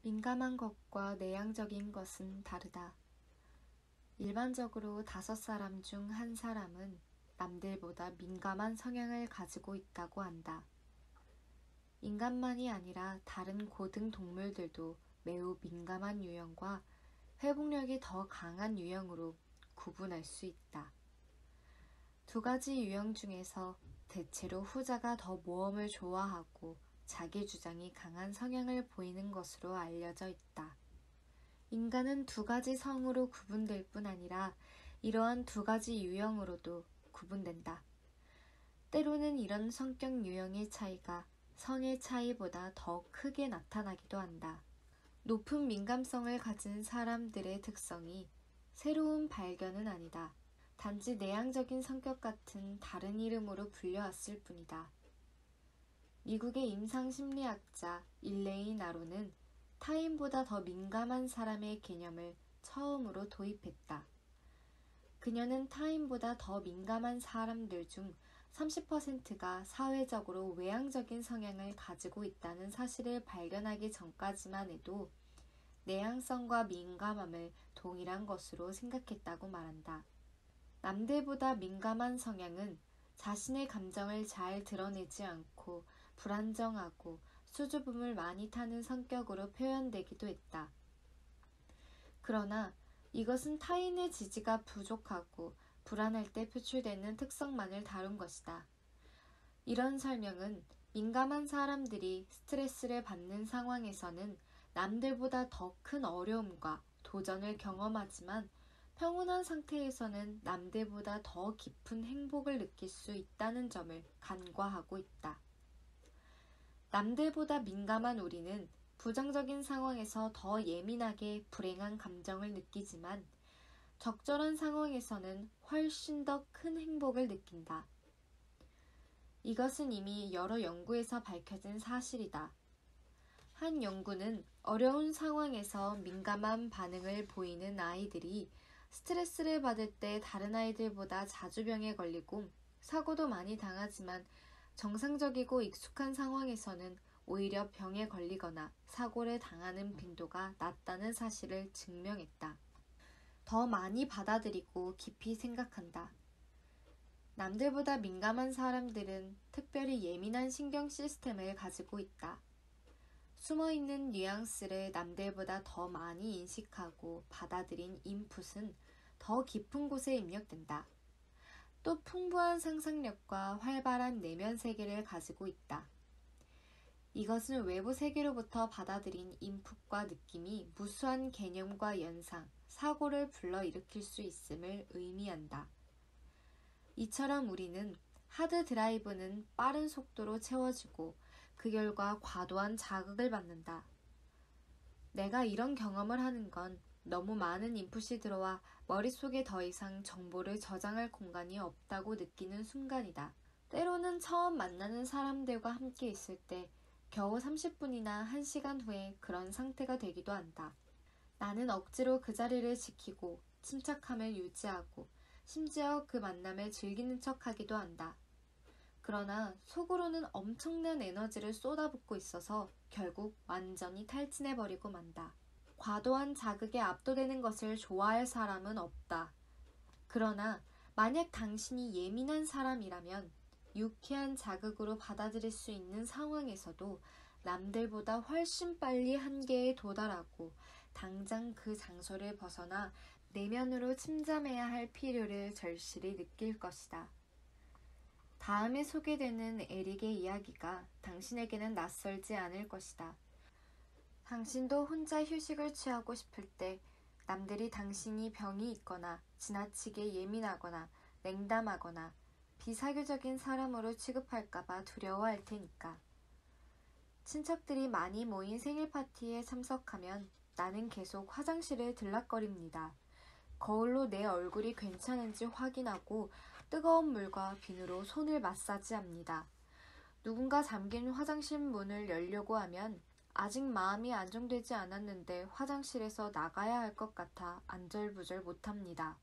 민감한 것과 내향적인 것은 다르다. 일반적으로 5사람 중 1사람은 남들보다 민감한 성향을 가지고 있다고 한다. 인간만이 아니라 다른 고등 동물들도 매우 민감한 유형과 회복력이 더 강한 유형으로 구분할 수 있다. 2가지 유형 중에서 대체로 후자가 더 모험을 좋아하고 자기 주장이 강한 성향을 보이는 것으로 알려져 있다. 인간은 2가지 성으로 구분될 뿐 아니라 이러한 2가지 유형으로도 구분된다. 때로는 이런 성격 유형의 차이가 성의 차이보다 더 크게 나타나기도 한다. 높은 민감성을 가진 사람들의 특성이 새로운 발견은 아니다. 단지 내향적인 성격 같은 다른 이름으로 불려왔을 뿐이다. 미국의 임상심리학자 일레인 아론은 타인보다 더 민감한 사람의 개념을 처음으로 도입했다. 그녀는 타인보다 더 민감한 사람들 중 30%가 사회적으로 외향적인 성향을 가지고 있다는 사실을 발견하기 전까지만 해도 내향성과 민감함을 동일한 것으로 생각했다고 말한다. 남들보다 민감한 성향은 자신의 감정을 잘 드러내지 않고 불안정하고 수줍음을 많이 타는 성격으로 표현되기도 했다. 그러나 이것은 타인의 지지가 부족하고 불안할 때 표출되는 특성만을 다룬 것이다. 이런 설명은 민감한 사람들이 스트레스를 받는 상황에서는 남들보다 더 큰 어려움과 도전을 경험하지만 평온한 상태에서는 남들보다 더 깊은 행복을 느낄 수 있다는 점을 간과하고 있다. 남들보다 민감한 우리는 부정적인 상황에서 더 예민하게 불행한 감정을 느끼지만 적절한 상황에서는 훨씬 더 큰 행복을 느낀다. 이것은 이미 여러 연구에서 밝혀진 사실이다. 한 연구는 어려운 상황에서 민감한 반응을 보이는 아이들이 스트레스를 받을 때 다른 아이들보다 자주 병에 걸리고 사고도 많이 당하지만 정상적이고 익숙한 상황에서는 오히려 병에 걸리거나 사고를 당하는 빈도가 낮다는 사실을 증명했다. 더 많이 받아들이고 깊이 생각한다. 남들보다 민감한 사람들은 특별히 예민한 신경 시스템을 가지고 있다. 숨어있는 뉘앙스를 남들보다 더 많이 인식하고 받아들인 인풋은 더 깊은 곳에 입력된다. 또 풍부한 상상력과 활발한 내면 세계를 가지고 있다. 이것은 외부 세계로부터 받아들인 인풋과 느낌이 무수한 개념과 연상, 사고를 불러일으킬 수 있음을 의미한다. 이처럼 우리는 하드 드라이브는 빠른 속도로 채워지고 그 결과 과도한 자극을 받는다. 내가 이런 경험을 하는 건 너무 많은 인풋이 들어와 머릿속에 더 이상 정보를 저장할 공간이 없다고 느끼는 순간이다. 때로는 처음 만나는 사람들과 함께 있을 때 겨우 30분이나 1시간 후에 그런 상태가 되기도 한다. 나는 억지로 그 자리를 지키고 침착함을 유지하고 심지어 그 만남을 즐기는 척하기도 한다. 그러나 속으로는 엄청난 에너지를 쏟아붓고 있어서 결국 완전히 탈진해버리고 만다. 과도한 자극에 압도되는 것을 좋아할 사람은 없다. 그러나 만약 당신이 예민한 사람이라면 유쾌한 자극으로 받아들일 수 있는 상황에서도 남들보다 훨씬 빨리 한계에 도달하고 당장 그 장소를 벗어나 내면으로 침잠해야 할 필요를 절실히 느낄 것이다. 다음에 소개되는 에릭의 이야기가 당신에게는 낯설지 않을 것이다. 당신도 혼자 휴식을 취하고 싶을 때 남들이 당신이 병이 있거나 지나치게 예민하거나 냉담하거나 비사교적인 사람으로 취급할까봐 두려워할 테니까. 친척들이 많이 모인 생일 파티에 참석하면 나는 계속 화장실을 들락거립니다. 거울로 내 얼굴이 괜찮은지 확인하고 뜨거운 물과 비누로 손을 마사지합니다. 누군가 잠긴 화장실 문을 열려고 하면 아직 마음이 안정되지 않았는데 화장실에서 나가야 할 것 같아 안절부절 못합니다.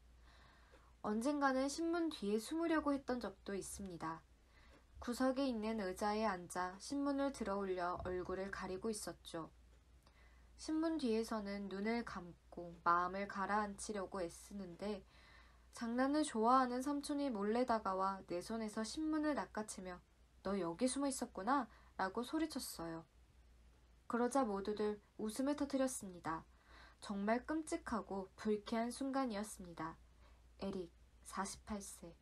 언젠가는 신문 뒤에 숨으려고 했던 적도 있습니다. 구석에 있는 의자에 앉아 신문을 들어올려 얼굴을 가리고 있었죠. 신문 뒤에서는 눈을 감고 마음을 가라앉히려고 애쓰는데 장난을 좋아하는 삼촌이 몰래 다가와 내 손에서 신문을 낚아채며 너 여기 숨어 있었구나 라고 소리쳤어요. 그러자 모두들 웃음을 터뜨렸습니다. 정말 끔찍하고 불쾌한 순간이었습니다. 에릭, 48세.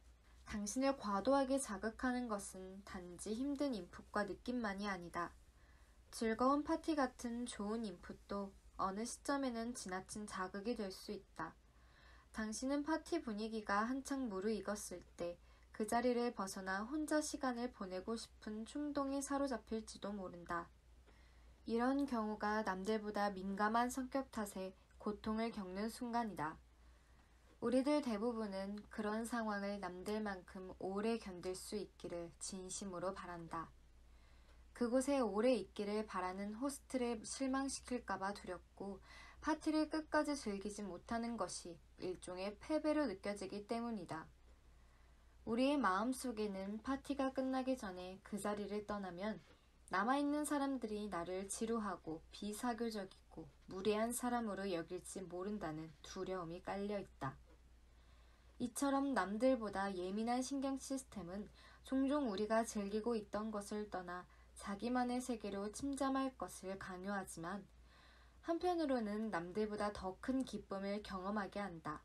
당신을 과도하게 자극하는 것은 단지 힘든 인풋과 느낌만이 아니다. 즐거운 파티 같은 좋은 인풋도 어느 시점에는 지나친 자극이 될 수 있다. 당신은 파티 분위기가 한창 무르익었을 때 그 자리를 벗어나 혼자 시간을 보내고 싶은 충동에 사로잡힐지도 모른다. 이런 경우가 남들보다 민감한 성격 탓에 고통을 겪는 순간이다. 우리들 대부분은 그런 상황을 남들만큼 오래 견딜 수 있기를 진심으로 바란다. 그곳에 오래 있기를 바라는 호스트를 실망시킬까봐 두렵고 파티를 끝까지 즐기지 못하는 것이 일종의 패배로 느껴지기 때문이다. 우리의 마음속에는 파티가 끝나기 전에 그 자리를 떠나면 남아있는 사람들이 나를 지루하고 비사교적이고 무례한 사람으로 여길지 모른다는 두려움이 깔려있다. 이처럼 남들보다 예민한 신경 시스템은 종종 우리가 즐기고 있던 것을 떠나 자기만의 세계로 침잠할 것을 강요하지만 한편으로는 남들보다 더 큰 기쁨을 경험하게 한다.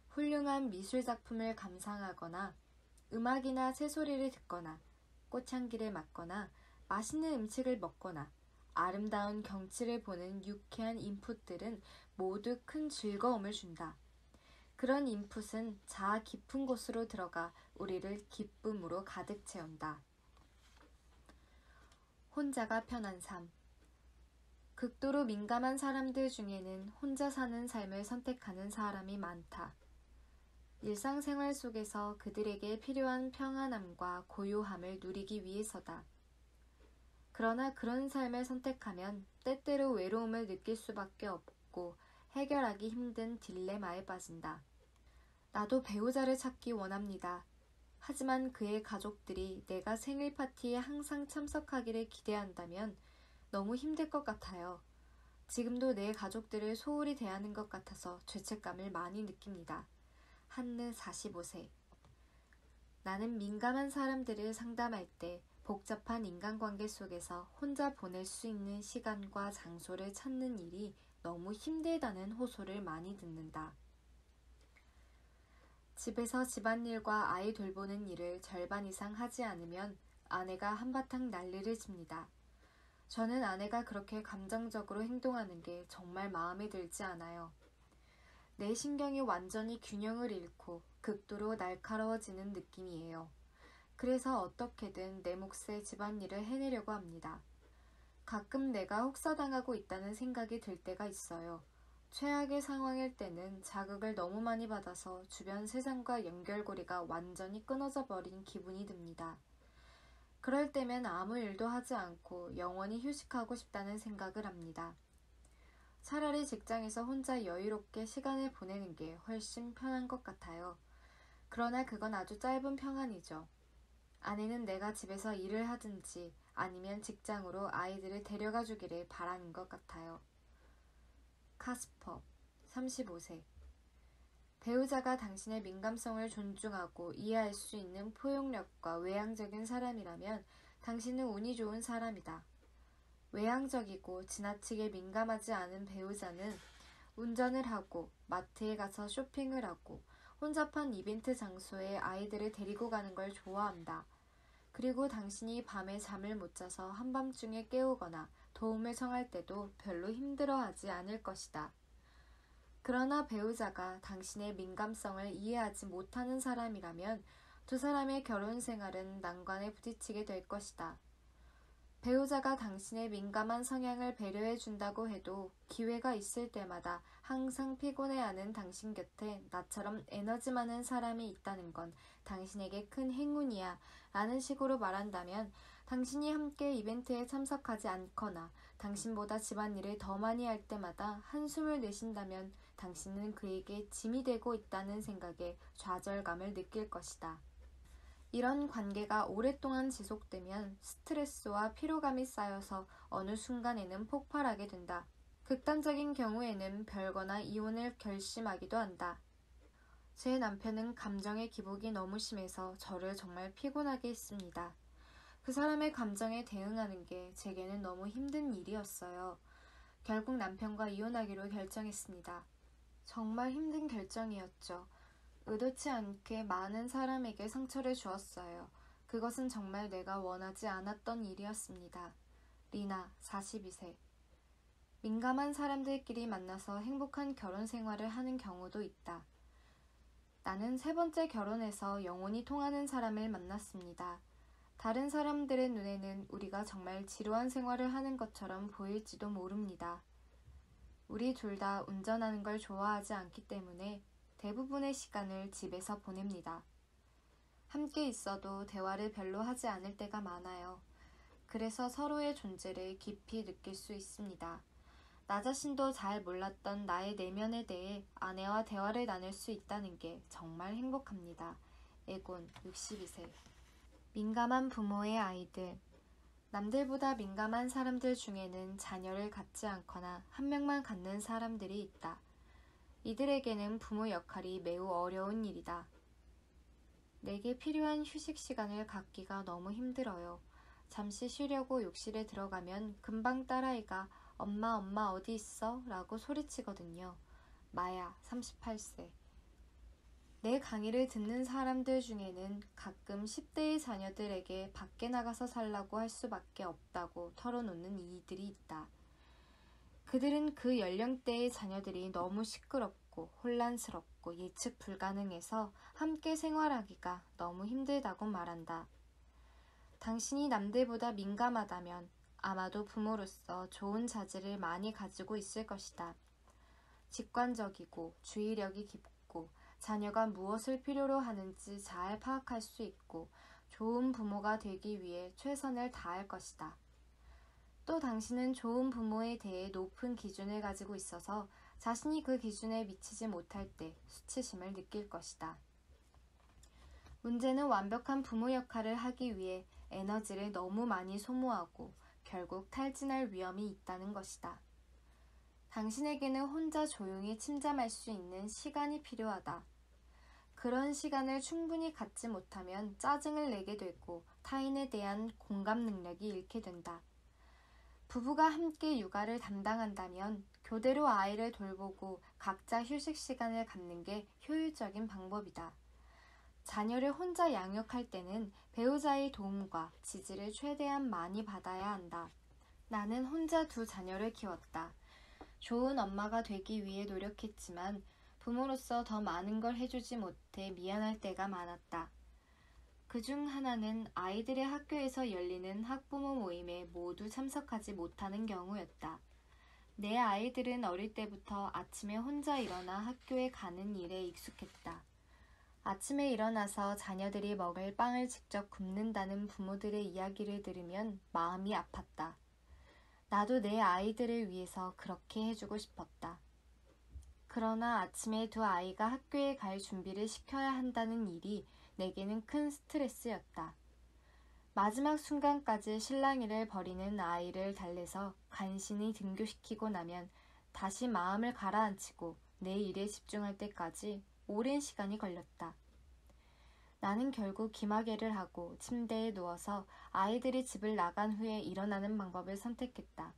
훌륭한 미술작품을 감상하거나 음악이나 새소리를 듣거나 꽃향기를 맡거나 맛있는 음식을 먹거나 아름다운 경치를 보는 유쾌한 인풋들은 모두 큰 즐거움을 준다. 그런 인풋은 자아 깊은 곳으로 들어가 우리를 기쁨으로 가득 채운다. 혼자가 편한 삶. 극도로 민감한 사람들 중에는 혼자 사는 삶을 선택하는 사람이 많다. 일상생활 속에서 그들에게 필요한 평안함과 고요함을 누리기 위해서다. 그러나 그런 삶을 선택하면 때때로 외로움을 느낄 수밖에 없고 해결하기 힘든 딜레마에 빠진다. 나도 배우자를 찾기 원합니다. 하지만 그의 가족들이 내가 생일 파티에 항상 참석하기를 기대한다면 너무 힘들 것 같아요. 지금도 내 가족들을 소홀히 대하는 것 같아서 죄책감을 많이 느낍니다. 한느 45세. 나는 민감한 사람들을 상담할 때 복잡한 인간관계 속에서 혼자 보낼 수 있는 시간과 장소를 찾는 일이 너무 힘들다는 호소를 많이 듣는다. 집에서 집안일과 아이 돌보는 일을 절반 이상 하지 않으면 아내가 한바탕 난리를 칩니다. 저는 아내가 그렇게 감정적으로 행동하는 게 정말 마음에 들지 않아요. 내 신경이 완전히 균형을 잃고 극도로 날카로워지는 느낌이에요. 그래서 어떻게든 내 몫의 집안일을 해내려고 합니다. 가끔 내가 혹사당하고 있다는 생각이 들 때가 있어요. 최악의 상황일 때는 자극을 너무 많이 받아서 주변 세상과 연결고리가 완전히 끊어져 버린 기분이 듭니다. 그럴 때면 아무 일도 하지 않고 영원히 휴식하고 싶다는 생각을 합니다. 차라리 직장에서 혼자 여유롭게 시간을 보내는 게 훨씬 편한 것 같아요. 그러나 그건 아주 짧은 평안이죠. 아내는 내가 집에서 일을 하든지 아니면 직장으로 아이들을 데려가 주기를 바라는 것 같아요. 카스퍼, 35세. 배우자가 당신의 민감성을 존중하고 이해할 수 있는 포용력과 외향적인 사람이라면 당신은 운이 좋은 사람이다. 외향적이고 지나치게 민감하지 않은 배우자는 운전을 하고 마트에 가서 쇼핑을 하고 혼잡한 이벤트 장소에 아이들을 데리고 가는 걸 좋아한다. 그리고 당신이 밤에 잠을 못 자서 한밤중에 깨우거나 도움을 청할 때도 별로 힘들어하지 않을 것이다. 그러나 배우자가 당신의 민감성을 이해하지 못하는 사람이라면 두 사람의 결혼 생활은 난관에 부딪히게 될 것이다. 배우자가 당신의 민감한 성향을 배려해 준다고 해도 기회가 있을 때마다 항상 피곤해하는 당신 곁에 나처럼 에너지 많은 사람이 있다는 건 당신에게 큰 행운이야 라는 식으로 말한다면 당신이 함께 이벤트에 참석하지 않거나 당신보다 집안일을 더 많이 할 때마다 한숨을 내쉰다면 당신은 그에게 짐이 되고 있다는 생각에 좌절감을 느낄 것이다. 이런 관계가 오랫동안 지속되면 스트레스와 피로감이 쌓여서 어느 순간에는 폭발하게 된다. 극단적인 경우에는 별거나 이혼을 결심하기도 한다. 제 남편은 감정의 기복이 너무 심해서 저를 정말 피곤하게 했습니다. 그 사람의 감정에 대응하는 게 제게는 너무 힘든 일이었어요. 결국 남편과 이혼하기로 결정했습니다. 정말 힘든 결정이었죠. 의도치 않게 많은 사람에게 상처를 주었어요. 그것은 정말 내가 원하지 않았던 일이었습니다. 리나, 42세. 민감한 사람들끼리 만나서 행복한 결혼 생활을 하는 경우도 있다. 나는 세 번째 결혼해서 영혼이 통하는 사람을 만났습니다. 다른 사람들의 눈에는 우리가 정말 지루한 생활을 하는 것처럼 보일지도 모릅니다. 우리 둘 다 운전하는 걸 좋아하지 않기 때문에 대부분의 시간을 집에서 보냅니다. 함께 있어도 대화를 별로 하지 않을 때가 많아요. 그래서 서로의 존재를 깊이 느낄 수 있습니다. 나 자신도 잘 몰랐던 나의 내면에 대해 아내와 대화를 나눌 수 있다는 게 정말 행복합니다. 에곤, 62세. 민감한 부모의 아이들. 남들보다 민감한 사람들 중에는 자녀를 갖지 않거나 한 명만 갖는 사람들이 있다. 이들에게는 부모 역할이 매우 어려운 일이다. 내게 필요한 휴식 시간을 갖기가 너무 힘들어요. 잠시 쉬려고 욕실에 들어가면 금방 딸아이가 엄마 어디 있어? 라고 소리치거든요. 마야, 38세. 내 강의를 듣는 사람들 중에는 가끔 10대의 자녀들에게 밖에 나가서 살라고 할 수밖에 없다고 털어놓는 이들이 있다. 그들은 그 연령대의 자녀들이 너무 시끄럽고 혼란스럽고 예측 불가능해서 함께 생활하기가 너무 힘들다고 말한다. 당신이 남들보다 민감하다면 아마도 부모로서 좋은 자질을 많이 가지고 있을 것이다. 직관적이고 주의력이 깊고 자녀가 무엇을 필요로 하는지 잘 파악할 수 있고 좋은 부모가 되기 위해 최선을 다할 것이다. 또 당신은 좋은 부모에 대해 높은 기준을 가지고 있어서 자신이 그 기준에 미치지 못할 때 수치심을 느낄 것이다. 문제는 완벽한 부모 역할을 하기 위해 에너지를 너무 많이 소모하고 결국 탈진할 위험이 있다는 것이다. 당신에게는 혼자 조용히 침잠할 수 있는 시간이 필요하다. 그런 시간을 충분히 갖지 못하면 짜증을 내게 되고 타인에 대한 공감 능력이 잃게 된다. 부부가 함께 육아를 담당한다면 교대로 아이를 돌보고 각자 휴식 시간을 갖는 게 효율적인 방법이다. 자녀를 혼자 양육할 때는 배우자의 도움과 지지를 최대한 많이 받아야 한다. 나는 혼자 두 자녀를 키웠다. 좋은 엄마가 되기 위해 노력했지만 부모로서 더 많은 걸 해주지 못해 미안할 때가 많았다. 그중 하나는 아이들의 학교에서 열리는 학부모 모임에 모두 참석하지 못하는 경우였다. 내 아이들은 어릴 때부터 아침에 혼자 일어나 학교에 가는 일에 익숙했다. 아침에 일어나서 자녀들이 먹을 빵을 직접 굽는다는 부모들의 이야기를 들으면 마음이 아팠다. 나도 내 아이들을 위해서 그렇게 해주고 싶었다. 그러나 아침에 두 아이가 학교에 갈 준비를 시켜야 한다는 일이 내게는 큰 스트레스였다. 마지막 순간까지 실랑이를 벌이는 아이를 달래서 간신히 등교시키고 나면 다시 마음을 가라앉히고 내 일에 집중할 때까지 오랜 시간이 걸렸다. 나는 결국 기마개를 하고 침대에 누워서 아이들이 집을 나간 후에 일어나는 방법을 선택했다.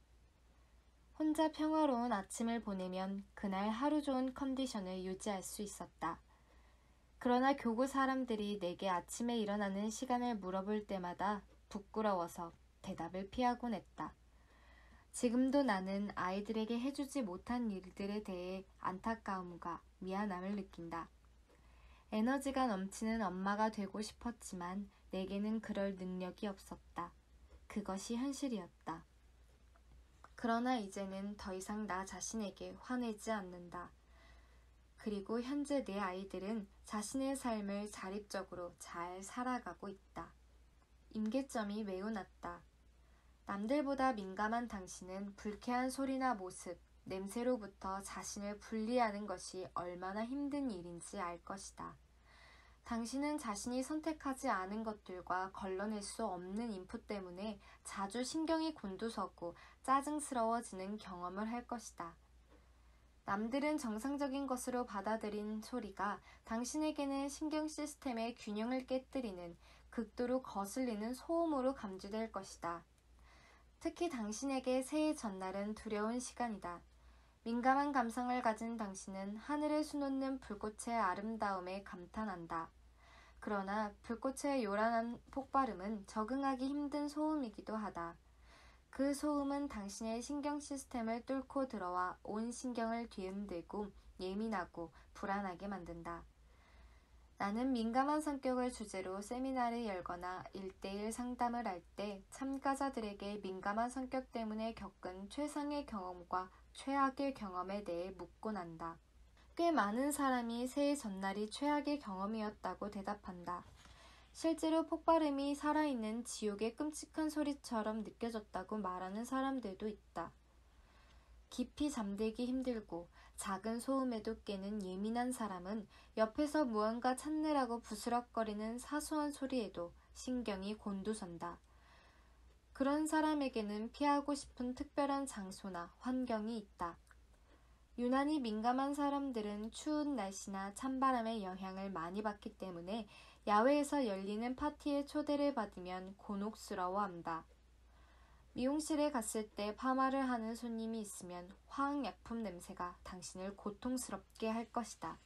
혼자 평화로운 아침을 보내면 그날 하루 좋은 컨디션을 유지할 수 있었다. 그러나 교구 사람들이 내게 아침에 일어나는 시간을 물어볼 때마다 부끄러워서 대답을 피하곤 했다. 지금도 나는 아이들에게 해주지 못한 일들에 대해 안타까움과 미안함을 느낀다. 에너지가 넘치는 엄마가 되고 싶었지만 내게는 그럴 능력이 없었다. 그것이 현실이었다. 그러나 이제는 더 이상 나 자신에게 화내지 않는다. 그리고 현재 내 아이들은 자신의 삶을 자립적으로 잘 살아가고 있다. 임계점이 매우 낮다. 남들보다 민감한 당신은 불쾌한 소리나 모습, 냄새로부터 자신을 분리하는 것이 얼마나 힘든 일인지 알 것이다. 당신은 자신이 선택하지 않은 것들과 걸러낼 수 없는 인풋 때문에 자주 신경이 곤두서고 짜증스러워지는 경험을 할 것이다. 남들은 정상적인 것으로 받아들인 소리가 당신에게는 신경 시스템의 균형을 깨뜨리는 극도로 거슬리는 소음으로 감지될 것이다. 특히 당신에게 새해 전날은 두려운 시간이다. 민감한 감성을 가진 당신은 하늘에 수놓는 불꽃의 아름다움에 감탄한다. 그러나 불꽃의 요란한 폭발음은 적응하기 힘든 소음이기도 하다. 그 소음은 당신의 신경 시스템을 뚫고 들어와 온 신경을 뒤흔들고 예민하고 불안하게 만든다. 나는 민감한 성격을 주제로 세미나를 열거나 1대1 상담을 할 때 참가자들에게 민감한 성격 때문에 겪은 최상의 경험과 최악의 경험에 대해 묻곤 한다. 꽤 많은 사람이 새해 전날이 최악의 경험이었다고 대답한다. 실제로 폭발음이 살아있는 지옥의 끔찍한 소리처럼 느껴졌다고 말하는 사람들도 있다. 깊이 잠들기 힘들고 작은 소음에도 깨는 예민한 사람은 옆에서 무언가 찾느라고 부스럭거리는 사소한 소리에도 신경이 곤두선다. 그런 사람에게는 피하고 싶은 특별한 장소나 환경이 있다. 유난히 민감한 사람들은 추운 날씨나 찬바람의 영향을 많이 받기 때문에 야외에서 열리는 파티에 초대를 받으면 곤혹스러워한다. 미용실에 갔을 때 파마를 하는 손님이 있으면 화학약품 냄새가 당신을 고통스럽게 할 것이다.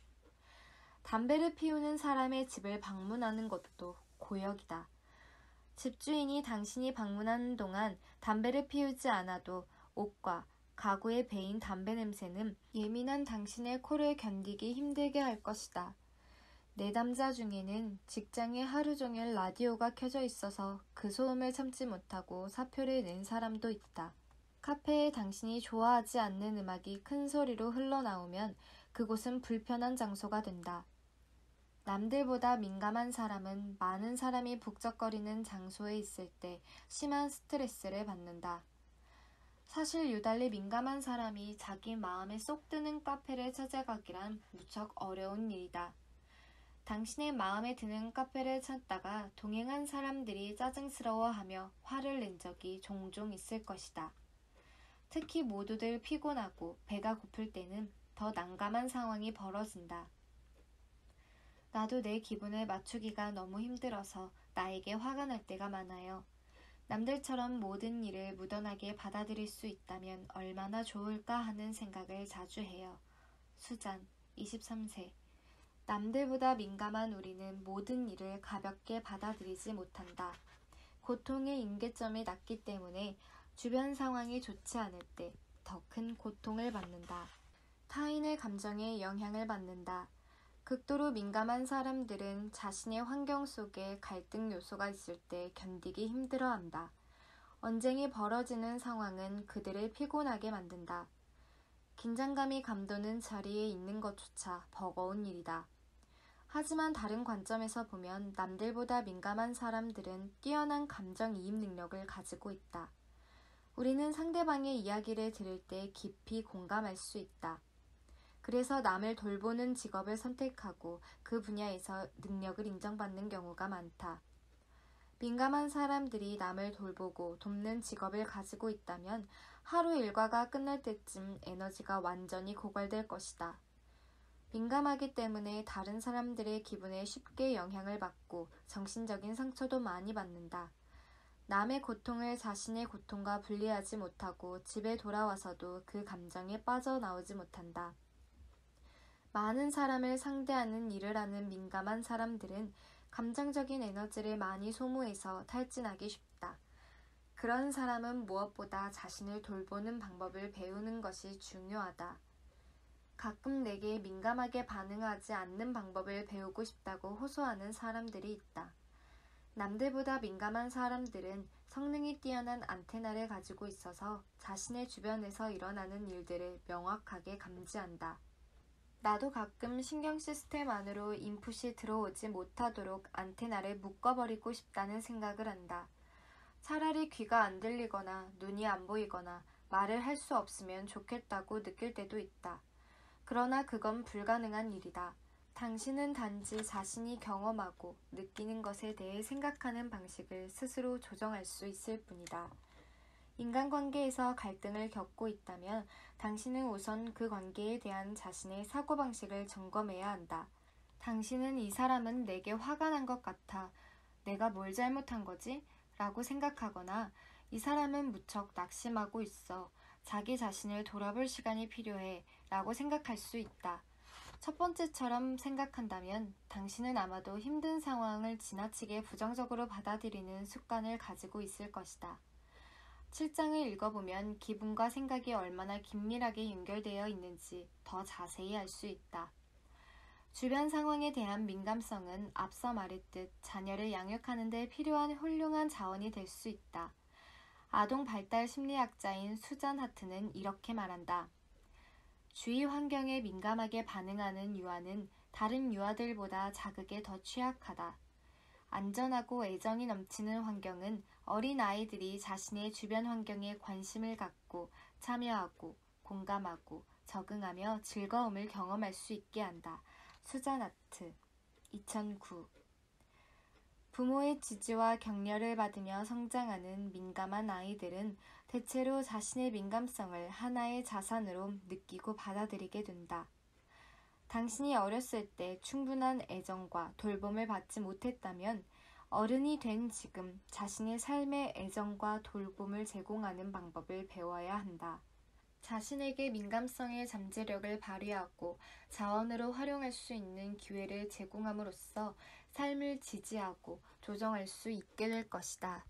담배를 피우는 사람의 집을 방문하는 것도 고역이다. 집주인이 당신이 방문하는 동안 담배를 피우지 않아도 옷과 가구에 배인 담배 냄새는 예민한 당신의 코를 견디기 힘들게 할 것이다. 내담자 중에는 직장에 하루 종일 라디오가 켜져 있어서 그 소음을 참지 못하고 사표를 낸 사람도 있다. 카페에 당신이 좋아하지 않는 음악이 큰 소리로 흘러나오면 그곳은 불편한 장소가 된다. 남들보다 민감한 사람은 많은 사람이 북적거리는 장소에 있을 때 심한 스트레스를 받는다. 사실 유달리 민감한 사람이 자기 마음에 쏙 드는 카페를 찾아가기란 무척 어려운 일이다. 당신의 마음에 드는 카페를 찾다가 동행한 사람들이 짜증스러워하며 화를 낸 적이 종종 있을 것이다. 특히 모두들 피곤하고 배가 고플 때는 더 난감한 상황이 벌어진다. 나도 내 기분을 맞추기가 너무 힘들어서 나에게 화가 날 때가 많아요. 남들처럼 모든 일을 무던하게 받아들일 수 있다면 얼마나 좋을까 하는 생각을 자주 해요. 수잔, 23세. 남들보다 민감한 우리는 모든 일을 가볍게 받아들이지 못한다. 고통의 임계점이 낮기 때문에 주변 상황이 좋지 않을 때 더 큰 고통을 받는다. 타인의 감정에 영향을 받는다. 극도로 민감한 사람들은 자신의 환경 속에 갈등 요소가 있을 때 견디기 힘들어한다. 언쟁이 벌어지는 상황은 그들을 피곤하게 만든다. 긴장감이 감도는 자리에 있는 것조차 버거운 일이다. 하지만 다른 관점에서 보면 남들보다 민감한 사람들은 뛰어난 감정이입 능력을 가지고 있다. 우리는 상대방의 이야기를 들을 때 깊이 공감할 수 있다. 그래서 남을 돌보는 직업을 선택하고 그 분야에서 능력을 인정받는 경우가 많다. 민감한 사람들이 남을 돌보고 돕는 직업을 가지고 있다면 하루 일과가 끝날 때쯤 에너지가 완전히 고갈될 것이다. 민감하기 때문에 다른 사람들의 기분에 쉽게 영향을 받고 정신적인 상처도 많이 받는다. 남의 고통을 자신의 고통과 분리하지 못하고 집에 돌아와서도 그 감정에 빠져나오지 못한다. 많은 사람을 상대하는 일을 하는 민감한 사람들은 감정적인 에너지를 많이 소모해서 탈진하기 쉽다. 그런 사람은 무엇보다 자신을 돌보는 방법을 배우는 것이 중요하다. 가끔 내게 민감하게 반응하지 않는 방법을 배우고 싶다고 호소하는 사람들이 있다. 남들보다 민감한 사람들은 성능이 뛰어난 안테나를 가지고 있어서 자신의 주변에서 일어나는 일들을 명확하게 감지한다. 나도 가끔 신경 시스템 안으로 인풋이 들어오지 못하도록 안테나를 묶어버리고 싶다는 생각을 한다. 차라리 귀가 안 들리거나 눈이 안 보이거나 말을 할 수 없으면 좋겠다고 느낄 때도 있다. 그러나 그건 불가능한 일이다. 당신은 단지 자신이 경험하고 느끼는 것에 대해 생각하는 방식을 스스로 조정할 수 있을 뿐이다. 인간관계에서 갈등을 겪고 있다면 당신은 우선 그 관계에 대한 자신의 사고방식을 점검해야 한다. 당신은 이 사람은 내게 화가 난 것 같아. 내가 뭘 잘못한 거지? 라고 생각하거나 이 사람은 무척 낙심하고 있어. 자기 자신을 돌아볼 시간이 필요해. 라고 생각할 수 있다. 첫 번째처럼 생각한다면 당신은 아마도 힘든 상황을 지나치게 부정적으로 받아들이는 습관을 가지고 있을 것이다. 7장을 읽어보면 기분과 생각이 얼마나 긴밀하게 연결되어 있는지 더 자세히 알 수 있다. 주변 상황에 대한 민감성은 앞서 말했듯 자녀를 양육하는 데 필요한 훌륭한 자원이 될 수 있다. 아동 발달 심리학자인 수잔 하트는 이렇게 말한다. 주위 환경에 민감하게 반응하는 유아는 다른 유아들보다 자극에 더 취약하다. 안전하고 애정이 넘치는 환경은 어린 아이들이 자신의 주변 환경에 관심을 갖고 참여하고 공감하고 적응하며 즐거움을 경험할 수 있게 한다. 수잔 하트 2009 부모의 지지와 격려를 받으며 성장하는 민감한 아이들은 대체로 자신의 민감성을 하나의 자산으로 느끼고 받아들이게 된다. 당신이 어렸을 때 충분한 애정과 돌봄을 받지 못했다면 어른이 된 지금 자신의 삶에 애정과 돌봄을 제공하는 방법을 배워야 한다. 자신에게 민감성의 잠재력을 발휘하고 자원으로 활용할 수 있는 기회를 제공함으로써 삶을 지지하고 조정할 수 있게 될 것이다.